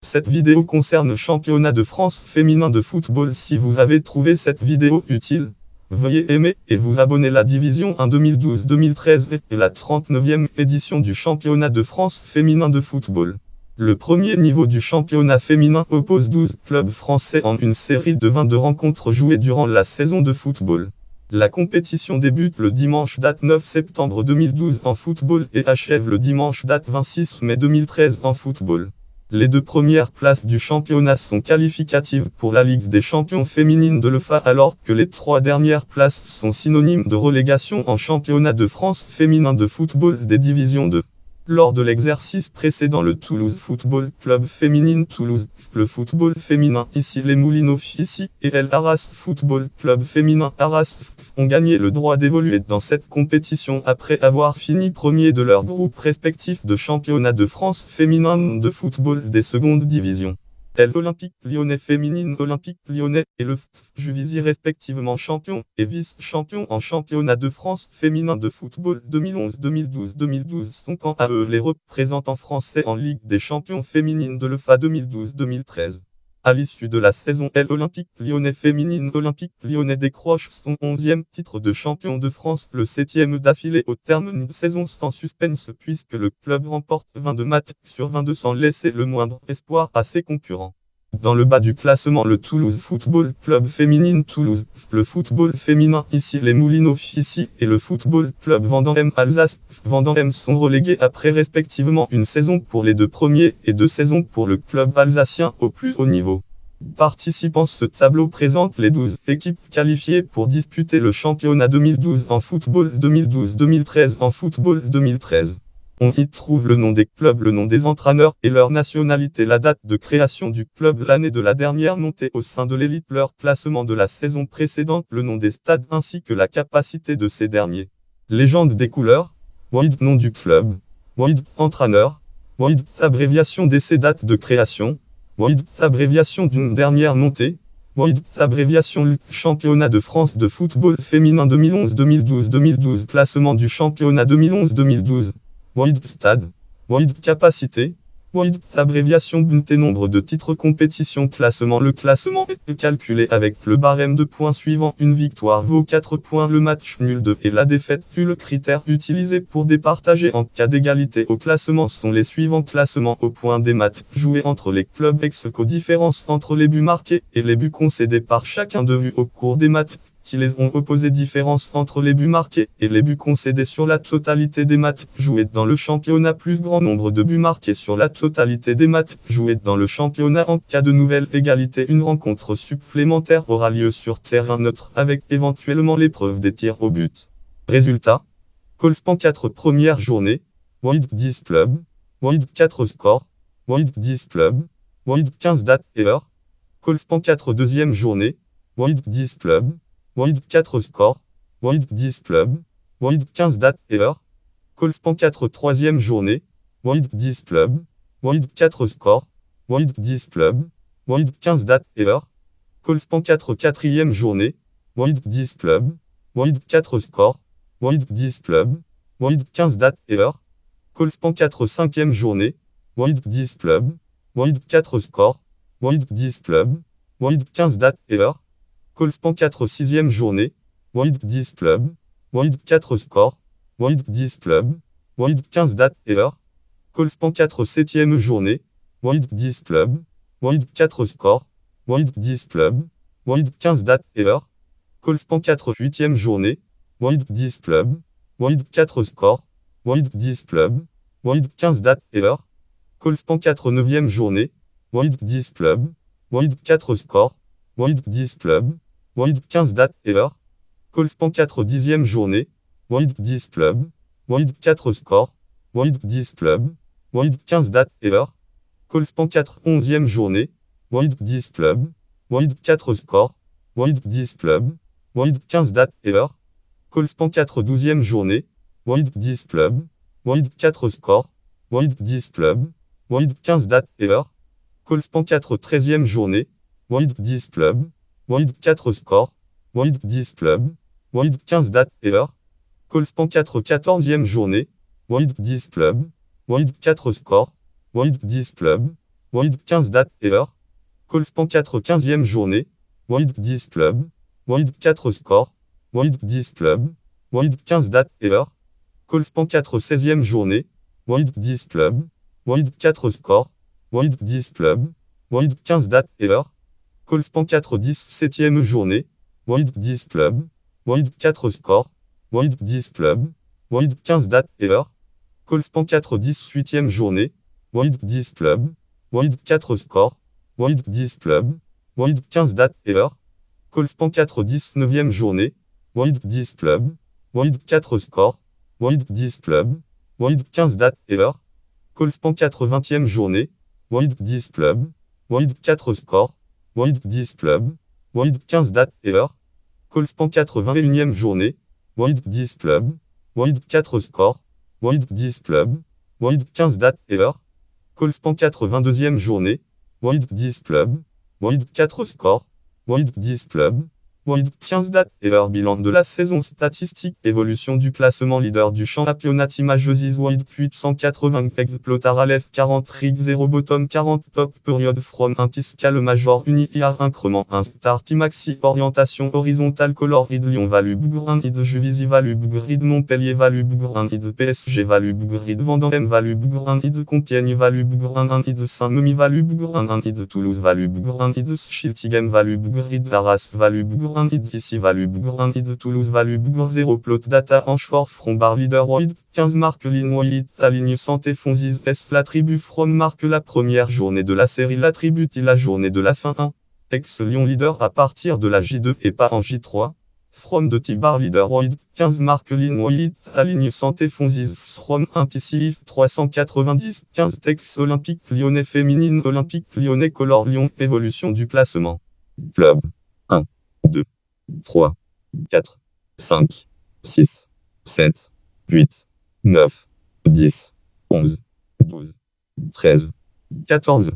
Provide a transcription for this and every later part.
Cette vidéo concerne le championnat de France féminin de football. Si vous avez trouvé cette vidéo utile, veuillez aimer et vous abonner. La division 1 2012-2013 est la 39e édition du championnat de France féminin de football. Le premier niveau du championnat féminin oppose 12 clubs français en une série de 22 rencontres jouées durant la saison de football. La compétition débute le dimanche date 9 septembre 2012 en football et achève le dimanche date 26 mai 2013 en football. Les deux premières places du championnat sont qualificatives pour la Ligue des champions féminines de l'UEFA alors que les trois dernières places sont synonymes de relégation en championnat de France féminin de football des divisions 2. Lors de l'exercice précédent, le Toulouse Football Club féminine Toulouse, le football féminin ici les Moulineaux ici et El Arras Football Club féminin Arras ont gagné le droit d'évoluer dans cette compétition après avoir fini premier de leur groupe respectif de championnat de France féminin de football des secondes divisions. L'Olympique Lyonnais féminine Olympique Lyonnais et le Juvisy respectivement champion et vice-champion en championnat de France féminin de football 2011-2012 sont quant à eux les représentants français en Ligue des champions féminines de l'UEFA 2012-2013. À l'issue de la saison, l'Olympique Lyonnais féminine Olympique Lyonnais décroche son 11e titre de champion de France, le 7e d'affilée au terme d'une saison sans suspense puisque le club remporte 22 matchs sur 22 sans laisser le moindre espoir à ses concurrents. Dans le bas du classement, le Toulouse Football Club féminine Toulouse, le football féminin ici les Moulineaux ici et le Football Club Vendôme Alsace Vendôme sont relégués après respectivement une saison pour les deux premiers et 2 saisons pour le club alsacien au plus haut niveau. Participant, ce tableau présente les 12 équipes qualifiées pour disputer le championnat 2012 en football 2012-2013 en football 2013. On y trouve le nom des clubs, le nom des entraîneurs et leur nationalité, la date de création du club, l'année de la dernière montée au sein de l'élite, leur classement de la saison précédente, le nom des stades ainsi que la capacité de ces derniers. Légende des couleurs, WID nom du club, WID entraîneur, WID abréviation d'essai, date de création, WID abréviation d'une dernière montée, WID abréviation championnat de France de football féminin 2011-2012 classement du championnat 2011-2012. WID stade, WID capacité, WID abréviation BNT nombre de titres compétition classement. Le classement est calculé avec le barème de points suivant: une victoire vaut 4 points, le match nul 2 et la défaite plus. Le critère utilisé pour départager en cas d'égalité au classement sont les suivants: classement au point des matchs joués entre les clubs ex-aequo, différence entre les buts marqués et les buts concédés par chacun d'eux vus au cours des matchs qui les ont opposés, différence entre les buts marqués et les buts concédés sur la totalité des matchs joués dans le championnat, plus grand nombre de buts marqués sur la totalité des matchs joués dans le championnat. En cas de nouvelle égalité, une rencontre supplémentaire aura lieu sur terrain neutre avec éventuellement l'épreuve des tirs au but. Résultat: Colspan 4 première journée, WID 10 clubs, WID 4 scores, WID 10 clubs, WID 15 dates et heures. Colspan 4 deuxième journée, WID 10 clubs, WID 4 scores, WID 10 clubs, WID 15 dates et heures. Colspan 4 troisième journée, WID 10 clubs, WID 4 scores, WID 10 clubs, WID 15 dates et heures. Colspan 4 quatrième journée, WID 10 clubs, WID 4 scores, WID 10 clubs, WID 15 dates et heures. Colspan 4 cinquième journée, WID 10 clubs, WID 4 scores, WID 10 clubs, WID 15 dates et heures. Colspan 4 sixième journée, WID 10 clubs, WID 4 scores, WID 10 clubs, WID 15 dates et heures. Colspan 4 septième journée, WID 10 clubs, WID 4 scores, WID 10 clubs, WID 15 dates et heures. Colspan 4 huitième journée, WID 10 clubs, WID 4 scores, WID 10 clubs, WID 15 dates et heures. Colspan 4 neuvième journée, WID 10 clubs, WID 4 scores, WID 10 clubs, WID 15 dates et heures. Colspan 4 dixième journée, WID 10 clubs, WID 4 scores, WID 10 clubs, WID 15 dates et heures. Colspan 4 onzième journée, WID 10 clubs, WID 4 scores, WID 10 clubs, WID 15 dates et heures. Colspan 4 douzième journée, WID 10 clubs, WID 4 scores, WID 10 clubs, WID 15 dates et heures. Colspan 4 treizième journée, WID 10 clubs, WID 4 scores, WID 10 clubs, WID 15 dates et heures. Colspan 4 quatorzième journée, WID 10 clubs, WID 4 scores, WID 10 clubs, Void 15 date et heure. Colspan 4 15e journée. Void 10 club. Void 4 score. Void 10 club. Void 15 date et heure. Colspan 4 16e journée. Void 10 club. Void 4 score. Void 10 club. Void 15 date et heure. Colspan 4 17e journée. Void 10 club. Void 4 score. Void 10 club. Void 15 date et heure. Colspan 4 18e journée. Void 10 club. Void 4 score. Void 10 club. Void 15 date et heure. Colspan 4 19e journée. Void 10 club. Void 4 score. Void 10 club. Void 15 date et heure. Colspan 4 20e journée. Void 10 club. Void 4 score. Void 10 club. Void 15 date et heure. Colspan 4 21e journée. Void 10 club. Void 4 score. Void 10 club. Void 15 date et heure. Colspan 4 22e journée. Void 10 club. Void 4 score. Void 10 club. Void 15 date et heure. Bilan de la saison statistique. Évolution du classement leader du championnat. Images Void 880 peg Plotaralev 40 rig 0 bottom 40 top period from Intiscal major uniar increment 1 start maxi orientation horizontale color id Lyon value Bugrin id Juvisy value Bugrid Montpellier value Bugrin id PSG value Bugrid Vendôme value Bugrin id Compiègne value Bugrin id Saint-Memy value Bugrin id Toulouse value Bugrin id Schiltigem value Bugrid Arras value Bugrin id ici value Bugrin id Toulouse value Bugrin 0 plot data Anchefort front bar leader Void 15 marque ligne Void aligne santé Fonzis S l'attribut from marque la première journée de la série l'attribut la journée de la fin 1 ex Lyon leader à partir de la J2 et pas en J3 from de T-bar leader Void 15 marque ligne Void aligne santé Fonzis from Intisif 390 15 Tex Olympique Lyonnais féminine Olympique Lyonnais color Lyon évolution du classement club 1 2 3 4 5 6 7 8 9 10 11 12 13 14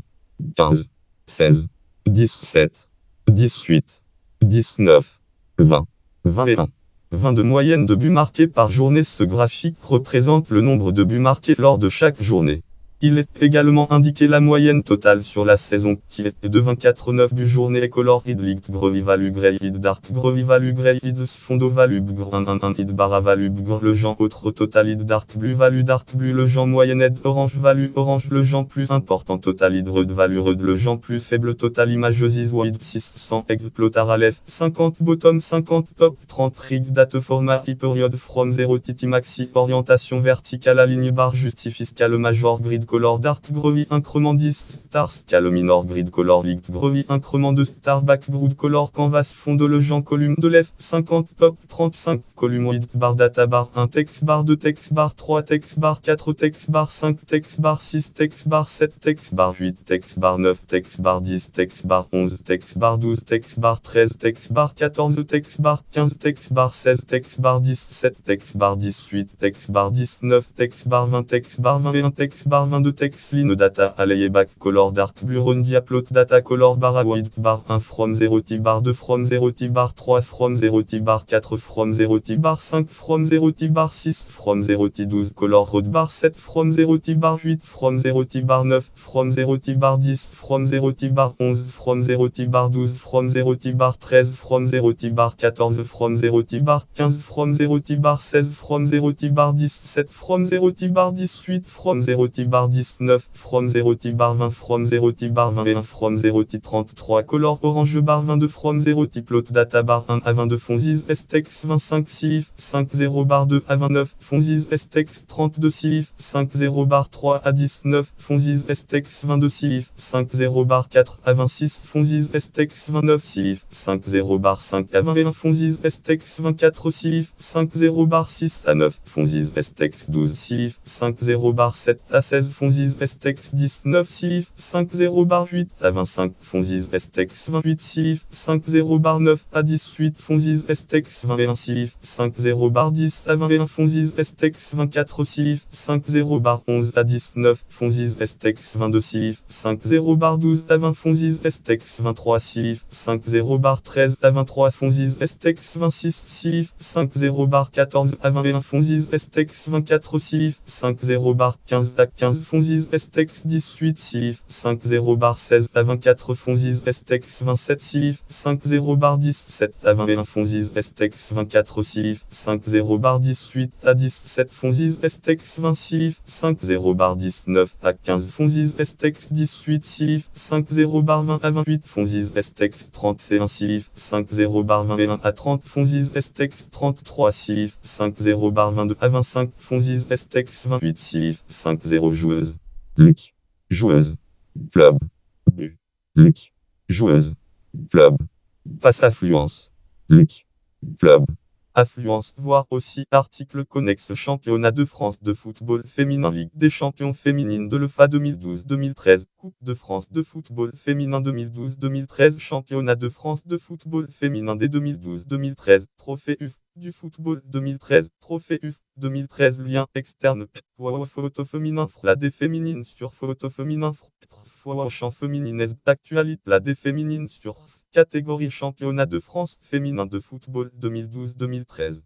15 16 17 18 19 20 21 22 moyenne de buts marqués par journée. Ce graphique représente le nombre de buts marqués lors de chaque journée. Il est également indiqué la moyenne totale sur la saison, qui est de 24,9 buts journée. Color id light groovy value grey id dark groovy value grey id fondo value bugrin 1 id bara value bugrin le genre autre total id dark blue le genre moyenne ed orange value orange le genre plus important total id red value red le genre plus faible total images void 600 egg plotaralev 50 bottom 50 top 30 rig date format period from 0 titi maxi orientation verticale à ligne barre justifie scale major grid color dark groovy increment 10 star scale minor grid color light groovy increment 2 star background color canvas fond de le genre column de left 50 top 35 column width bar data bar 1 text bar 2 text bar 3 text bar 4 text bar 5 text bar 6 text bar 7 text bar 8 text bar 9 text bar 10 text bar 11 text bar 12 text bar 13 text bar 14 text bar 15 text bar 16 text bar 17 text bar 18 text bar 19 text bar 20 text bar 21 text bar 22 text line data alay back color dark buron diaplot data color bar white bar 1 from 0 t bar 2 from 0 t bar 3 from 0 t bar 4 from 0 t bar 5 from 0 t bar 6 from 0 t 12 color road bar 7 from 0 t bar 8 from 0 t bar 9 from 0 t bar 10 from 0 t bar 11 from 0 t bar 12 from 0 t bar 13 from 0 t bar 14 from 0 t bar 15 from 0 t bar 16 from 0 t bar 17 from 0 t bar 18 from 0 t bar 19 from 0 t bar 20 from 0 t bar 21 from 0 t 33 color orange bar 22 from 0 t plot data bar 1 à 22 fonzis stex 25 silif 5 0 bar 2 à 29 fonzis stex 32 silif 5 0 bar 3 à 19 fonzis stex 22 silif 5 0 bar 4 à 26 fonzis stex 29 silif 5 0 bar 5 à 21 fonzis stex 24 silif 5 0 bar 6 à 9 fonzis stex 12 silif 5 0 bar 7 à 16 fonzis stex 19 silif 5 0 bar 8 à 25 fonzis stex 28 silif 5 0 bar 9 à 18 fonzis stex 21 silif 5 0 bar 10 à 21 fonzis stex 24 silif 5 0 bar 11 à 19 fonzis stex 22 silif 5 0 bar 12 à 20 fonzis stex 23 silif 5 0 bar 13 à 23 fonzis stex 26 silif 5 0 bar 14 à 21 fonzis stex 24 silif 5 0 bar 15 à 15 Fonzis Estex 18 Silif 50 bar 16 à 24 Fonzis Estex 27 Silif 50 bar 17 à 21 Fonzis Estex 24 Silif 50 bar 18 à 17 Fonzis Estex 20 Silif 50 bar 19 à 15 Fonzis Estex 18 Silif 50 bar 20 à 28 Fonzis Estex 31 Silif 50 bar 21 à 30 Fonzis Estex 33 Silif 50 bar 22 à 25 Fonzis Estex 28 Silif 50 joueuse. Luc. Joueuse. Club. Bu. Luc. Joueuse. Club. Passe affluence. Luc. Club. Affluence, voir aussi article connexe Championnat de France de football féminin Ligue des champions féminines de l'UEFA 2012-2013 Coupe de France de football féminin 2012-2013 Championnat de France de football féminin des 2012-2013 Trophée UF du football 2013 Trophée UF 2013 Lien externe photo féminin la D féminine sur photo féminin champ féminine d'actualité la D féminine sur catégorie championnat de France féminin de football 2012-2013.